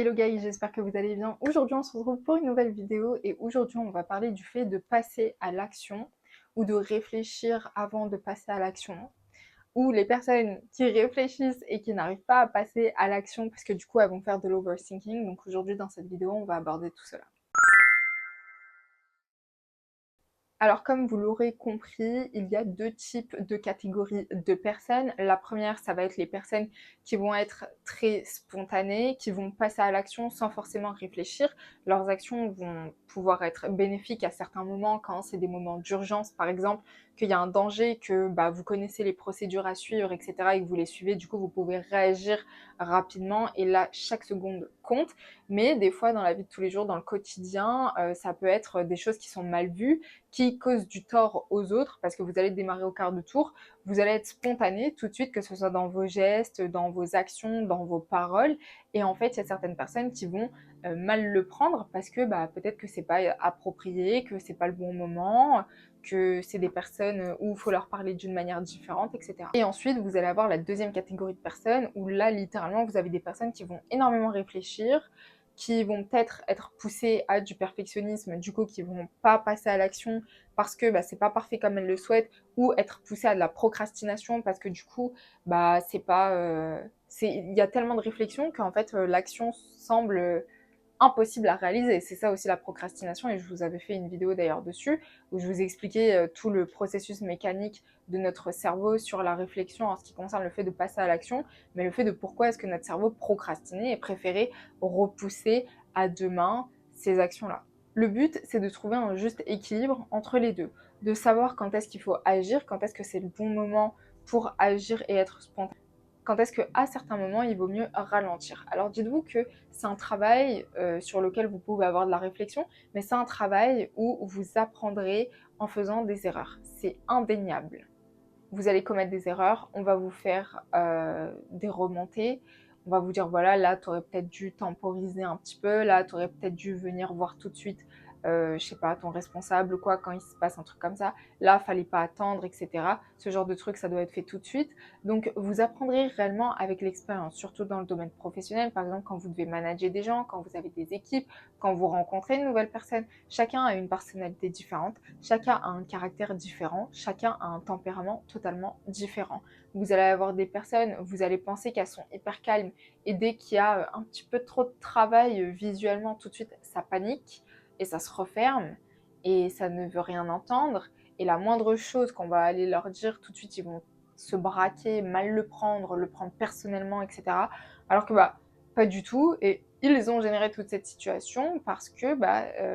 Hello guys, j'espère que vous allez bien. Aujourd'hui on se retrouve pour une nouvelle vidéo et aujourd'hui on va parler du fait de passer à l'action ou de réfléchir avant de passer à l'action, ou les personnes qui réfléchissent et qui n'arrivent pas à passer à l'action parce que du coup elles vont faire de l'overthinking. Donc aujourd'hui dans cette vidéo on va aborder tout cela. Alors comme vous l'aurez compris, il y a deux types de catégories de personnes. La première, ça va être les personnes qui vont être très spontanées, qui vont passer à l'action sans forcément réfléchir. Leurs actions vont pouvoir être bénéfiques à certains moments, quand c'est des moments d'urgence par exemple, qu'il y a un danger, que vous connaissez les procédures à suivre, etc. et que vous les suivez, du coup vous pouvez réagir rapidement et là chaque seconde compte. Mais des fois dans la vie de tous les jours, dans le quotidien, ça peut être des choses qui sont mal vues, qui cause du tort aux autres, parce que vous allez démarrer au quart de tour, vous allez être spontané tout de suite, que ce soit dans vos gestes, dans vos actions, dans vos paroles, et en fait, il y a certaines personnes qui vont mal le prendre, parce que peut-être que c'est pas approprié, que c'est pas le bon moment, que c'est des personnes où il faut leur parler d'une manière différente, etc. Et ensuite, vous allez avoir la deuxième catégorie de personnes, où là, littéralement, vous avez des personnes qui vont énormément réfléchir, qui vont peut-être être poussées à du perfectionnisme, du coup qui vont pas passer à l'action parce que c'est pas parfait comme elles le souhaitent, ou être poussées à de la procrastination parce que du coup c'est pas il y a tellement de réflexion qu'en fait l'action semble impossible à réaliser. C'est ça aussi la procrastination, et je vous avais fait une vidéo d'ailleurs dessus où je vous expliquais tout le processus mécanique de notre cerveau sur la réflexion en ce qui concerne le fait de passer à l'action, mais le fait de pourquoi est-ce que notre cerveau procrastinait et préférait repousser à demain ces actions-là. Le but, c'est de trouver un juste équilibre entre les deux, de savoir quand est-ce qu'il faut agir, quand est-ce que c'est le bon moment pour agir et être spontané, quand est-ce qu'à certains moments, il vaut mieux ralentir. Alors dites-vous que c'est un travail sur lequel vous pouvez avoir de la réflexion, mais c'est un travail où vous apprendrez en faisant des erreurs. C'est indéniable. Vous allez commettre des erreurs, on va vous faire des remontées, on va vous dire voilà, là tu aurais peut-être dû temporiser un petit peu, là tu aurais peut-être dû venir voir tout de suite, je sais pas, ton responsable ou quoi, quand il se passe un truc comme ça, là fallait pas attendre, etc. Ce genre de truc, ça doit être fait tout de suite. Donc vous apprendrez réellement avec l'expérience, surtout dans le domaine professionnel, par exemple quand vous devez manager des gens, quand vous avez des équipes, quand vous rencontrez une nouvelle personne. Chacun a une personnalité différente, chacun a un caractère différent, chacun a un tempérament totalement différent. Vous allez avoir des personnes, vous allez penser qu'elles sont hyper calmes, et dès qu'il y a un petit peu trop de travail visuellement, tout de suite ça panique et ça se referme et ça ne veut rien entendre. Et la moindre chose qu'on va aller leur dire, tout de suite ils vont se braquer, mal le prendre personnellement, etc. Alors que pas du tout. Et ils ont généré toute cette situation parce que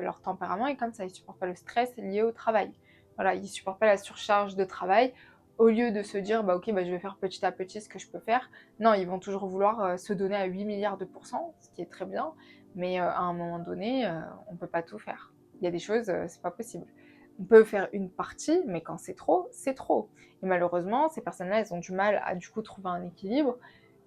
leur tempérament est comme ça. Ils ne supportent pas le stress lié au travail. Voilà, ils ne supportent pas la surcharge de travail. Au lieu de se dire, ok, je vais faire petit à petit ce que je peux faire. Non, ils vont toujours vouloir se donner à 8 milliards de pourcents, ce qui est très bien. Mais à un moment donné, on ne peut pas tout faire. Il y a des choses, c'est pas possible. On peut faire une partie, mais quand c'est trop, c'est trop. Et malheureusement, ces personnes-là, elles ont du mal à du coup trouver un équilibre.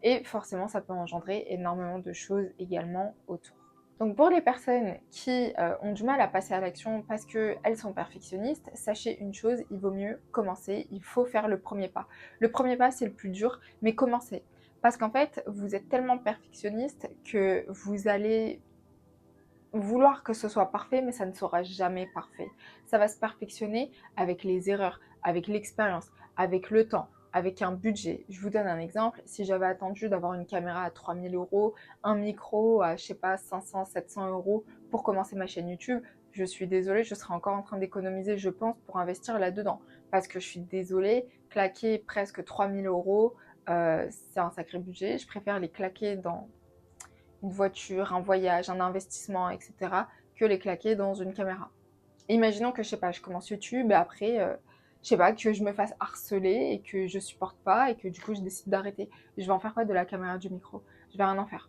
Et forcément, ça peut engendrer énormément de choses également autour. Donc pour les personnes qui ont du mal à passer à l'action parce qu'elles sont perfectionnistes, sachez une chose, il vaut mieux commencer, il faut faire le premier pas. Le premier pas, c'est le plus dur, mais commencez. Parce qu'en fait, vous êtes tellement perfectionniste que vous allez vouloir que ce soit parfait, mais ça ne sera jamais parfait. Ça va se perfectionner avec les erreurs, avec l'expérience, avec le temps, avec un budget. Je vous donne un exemple. Si j'avais attendu d'avoir une caméra à 3000 euros, un micro à, je sais pas, 500, 700 euros pour commencer ma chaîne YouTube, je suis désolée, je serais encore en train d'économiser, je pense, pour investir là-dedans. Parce que je suis désolée, claquer presque 3000 euros, c'est un sacré budget. Je préfère les claquer dans une voiture, un voyage, un investissement, etc., que les claquer dans une caméra. Imaginons que, je sais pas, je commence YouTube et après, je sais pas, que je me fasse harceler et que je supporte pas et que du coup je décide d'arrêter. Je vais en faire quoi de la caméra, du micro? Je vais rien en faire,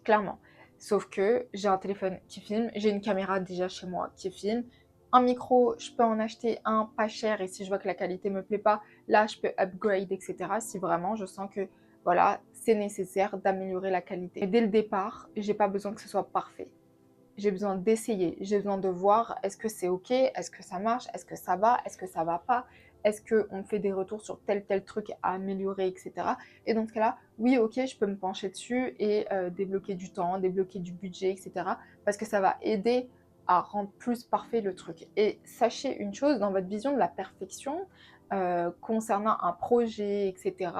clairement. Sauf que j'ai un téléphone qui filme, j'ai une caméra déjà chez moi qui filme, un micro, je peux en acheter un pas cher et si je vois que la qualité me plaît pas, là je peux upgrade, etc. Si vraiment je sens que voilà, c'est nécessaire d'améliorer la qualité. Et dès le départ, j'ai pas besoin que ce soit parfait. J'ai besoin d'essayer, j'ai besoin de voir est-ce que c'est ok, est-ce que ça marche, est-ce que ça va pas, Est-ce qu'on me fait des retours sur tel truc à améliorer, etc. Et dans ce cas-là, oui, ok, je peux me pencher dessus et débloquer du temps, débloquer du budget, etc. Parce que ça va aider à rendre plus parfait le truc. Et sachez une chose, dans votre vision de la perfection, concernant un projet, etc.,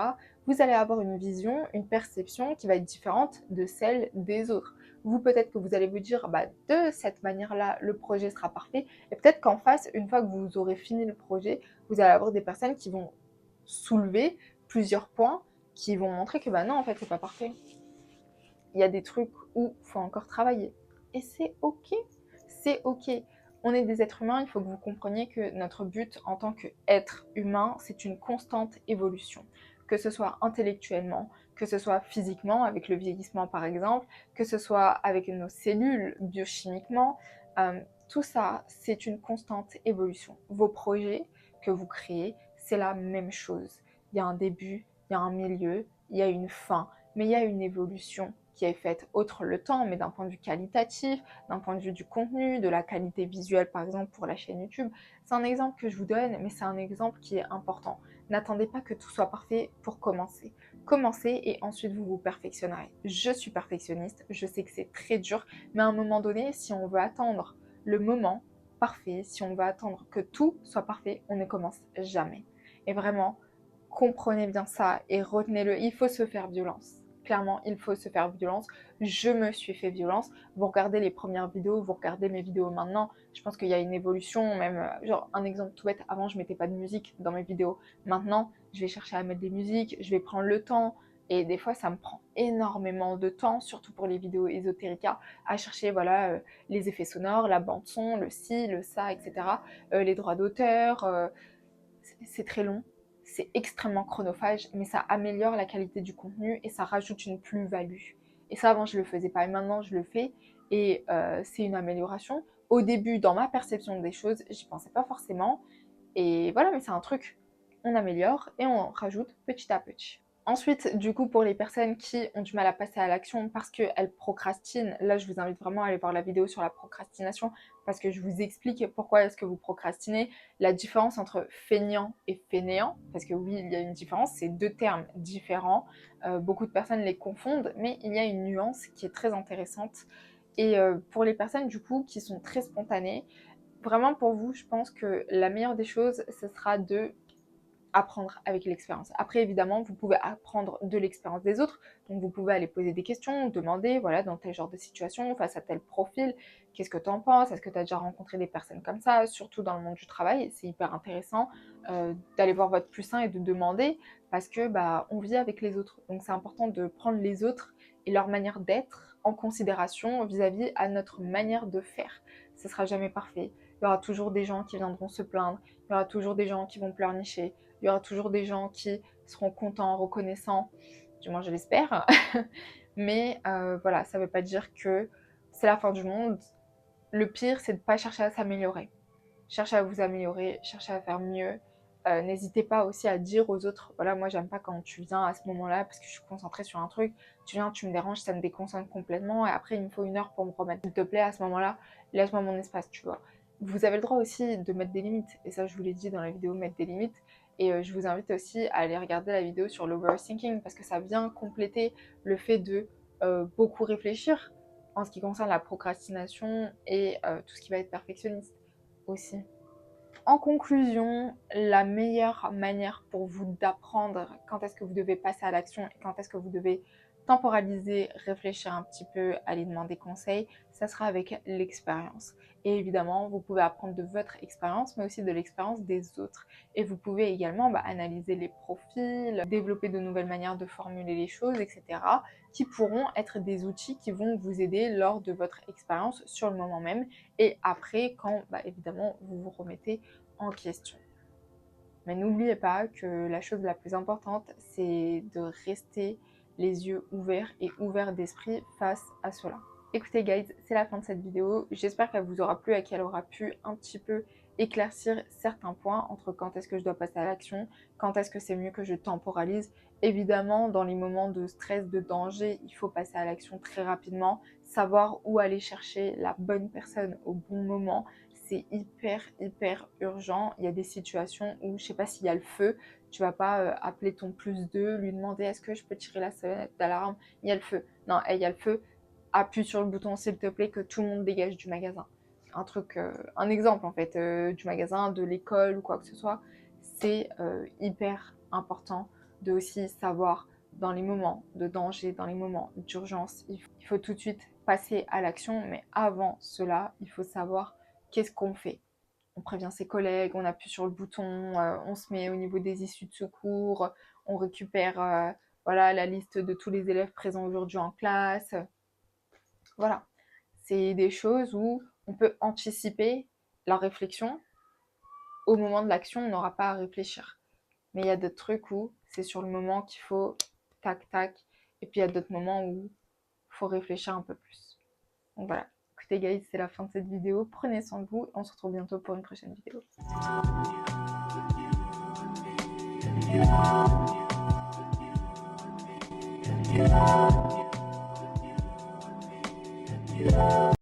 vous allez avoir une vision, une perception qui va être différente de celle des autres. Vous, peut-être que vous allez vous dire, bah, de cette manière-là, le projet sera parfait. Et peut-être qu'en face, une fois que vous aurez fini le projet, vous allez avoir des personnes qui vont soulever plusieurs points qui vont montrer que, bah non, en fait, c'est pas parfait. Il y a des trucs où il faut encore travailler. Et c'est ok. C'est ok. On est des êtres humains, il faut que vous compreniez que notre but en tant qu'être humain, c'est une constante évolution. Que ce soit intellectuellement, que ce soit physiquement, avec le vieillissement par exemple, que ce soit avec nos cellules biochimiquement, tout ça, c'est une constante évolution. Vos projets que vous créez, c'est la même chose. Il y a un début, il y a un milieu, il y a une fin, mais il y a une évolution qui est faite outre le temps, mais d'un point de vue qualitatif, d'un point de vue du contenu, de la qualité visuelle par exemple pour la chaîne YouTube. C'est un exemple que je vous donne, mais c'est un exemple qui est important. N'attendez pas que tout soit parfait pour commencer. Commencez et ensuite vous vous perfectionnerez. Je suis perfectionniste, je sais que c'est très dur, mais à un moment donné, si on veut attendre le moment parfait, si on veut attendre que tout soit parfait, on ne commence jamais. Et vraiment, comprenez bien ça et retenez-le, il faut se faire violence. Clairement, il faut se faire violence. Je me suis fait violence. Vous regardez les premières vidéos, vous regardez mes vidéos maintenant. Je pense qu'il y a une évolution, même genre un exemple tout bête. Avant, je mettais pas de musique dans mes vidéos. Maintenant, je vais chercher à mettre des musiques. Je vais prendre le temps. Et des fois, ça me prend énormément de temps, surtout pour les vidéos ésotériques, à chercher voilà les effets sonores, la bande son, le ci, le ça, etc. Les droits d'auteur. C'est très long. C'est extrêmement chronophage, mais ça améliore la qualité du contenu et ça rajoute une plus-value. Et ça, avant, je le faisais pas, et maintenant, je le fais, et c'est une amélioration. Au début, dans ma perception des choses, j'y pensais pas forcément, et voilà, mais c'est un truc, on améliore et on rajoute petit à petit. Ensuite, du coup, pour les personnes qui ont du mal à passer à l'action parce qu'elles procrastinent, là, je vous invite vraiment à aller voir la vidéo sur la procrastination parce que je vous explique pourquoi est-ce que vous procrastinez, la différence entre feignant et fainéant, parce que oui, il y a une différence, c'est deux termes différents. Beaucoup de personnes les confondent, mais il y a une nuance qui est très intéressante. Et pour les personnes, du coup, qui sont très spontanées, vraiment pour vous, je pense que la meilleure des choses, ce sera de apprendre avec l'expérience. Après, évidemment, vous pouvez apprendre de l'expérience des autres, donc vous pouvez aller poser des questions, demander, voilà, dans tel genre de situation, face à tel profil, qu'est-ce que tu en penses? Est-ce que tu as déjà rencontré des personnes comme ça? Surtout dans le monde du travail, c'est hyper intéressant d'aller voir votre plus 1 et de demander, parce que bah, on vit avec les autres, donc c'est important de prendre les autres et leur manière d'être en considération vis-à-vis à notre manière de faire. Ce sera jamais parfait. Il y aura toujours des gens qui viendront se plaindre, il y aura toujours des gens qui vont pleurnicher, il y aura toujours des gens qui seront contents, reconnaissants, du moins je l'espère. Mais voilà, ça ne veut pas dire que c'est la fin du monde. Le pire, c'est de ne pas chercher à s'améliorer. Cherchez à vous améliorer, cherchez à faire mieux. N'hésitez pas aussi à dire aux autres, voilà, moi j'aime pas quand tu viens à ce moment-là parce que je suis concentrée sur un truc, tu viens, tu me déranges, ça me déconcentre complètement et après il me faut 1 heure pour me remettre. S'il te plaît, à ce moment-là, laisse-moi mon espace, tu vois. Vous avez le droit aussi de mettre des limites, et ça je vous l'ai dit dans la vidéo, mettre des limites. Et je vous invite aussi à aller regarder la vidéo sur l'overthinking parce que ça vient compléter le fait de beaucoup réfléchir en ce qui concerne la procrastination et tout ce qui va être perfectionniste aussi. En conclusion, la meilleure manière pour vous d'apprendre quand est-ce que vous devez passer à l'action et quand est-ce que vous devez temporaliser, réfléchir un petit peu, aller demander conseil, ça sera avec l'expérience. Et évidemment, vous pouvez apprendre de votre expérience, mais aussi de l'expérience des autres. Et vous pouvez également analyser les profils, développer de nouvelles manières de formuler les choses, etc., qui pourront être des outils qui vont vous aider lors de votre expérience sur le moment même et après quand, évidemment, vous vous remettez en question. Mais n'oubliez pas que la chose la plus importante, c'est de rester les yeux ouverts et ouverts d'esprit face à cela. Écoutez guys, c'est la fin de cette vidéo. J'espère qu'elle vous aura plu et qu'elle aura pu un petit peu éclaircir certains points entre quand est-ce que je dois passer à l'action, quand est-ce que c'est mieux que je temporalise. Évidemment, dans les moments de stress, de danger, il faut passer à l'action très rapidement, savoir où aller chercher la bonne personne au bon moment. c'est hyper urgent. Il y a des situations où, je sais pas s'il y a le feu, tu vas pas appeler ton +2, lui demander est-ce que je peux tirer la sonnette d'alarme, il y a le feu. Non, il y a le feu, appuie sur le bouton s'il te plaît, que tout le monde dégage du magasin. Un truc, un exemple en fait, du magasin, de l'école ou quoi que ce soit, c'est hyper important de aussi savoir dans les moments de danger, dans les moments d'urgence, il faut tout de suite passer à l'action, mais avant cela, il faut savoir qu'est-ce qu'on fait. On prévient ses collègues, on appuie sur le bouton, on se met au niveau des issues de secours, on récupère voilà, la liste de tous les élèves présents aujourd'hui en classe. Voilà, c'est des choses où on peut anticiper la réflexion. Au moment de l'action, on n'aura pas à réfléchir. Mais il y a d'autres trucs où c'est sur le moment qu'il faut tac tac. Et puis il y a d'autres moments où il faut réfléchir un peu plus. Donc voilà. Écoutez guys, c'est la fin de cette vidéo. Prenez soin de vous. On se retrouve bientôt pour une prochaine vidéo.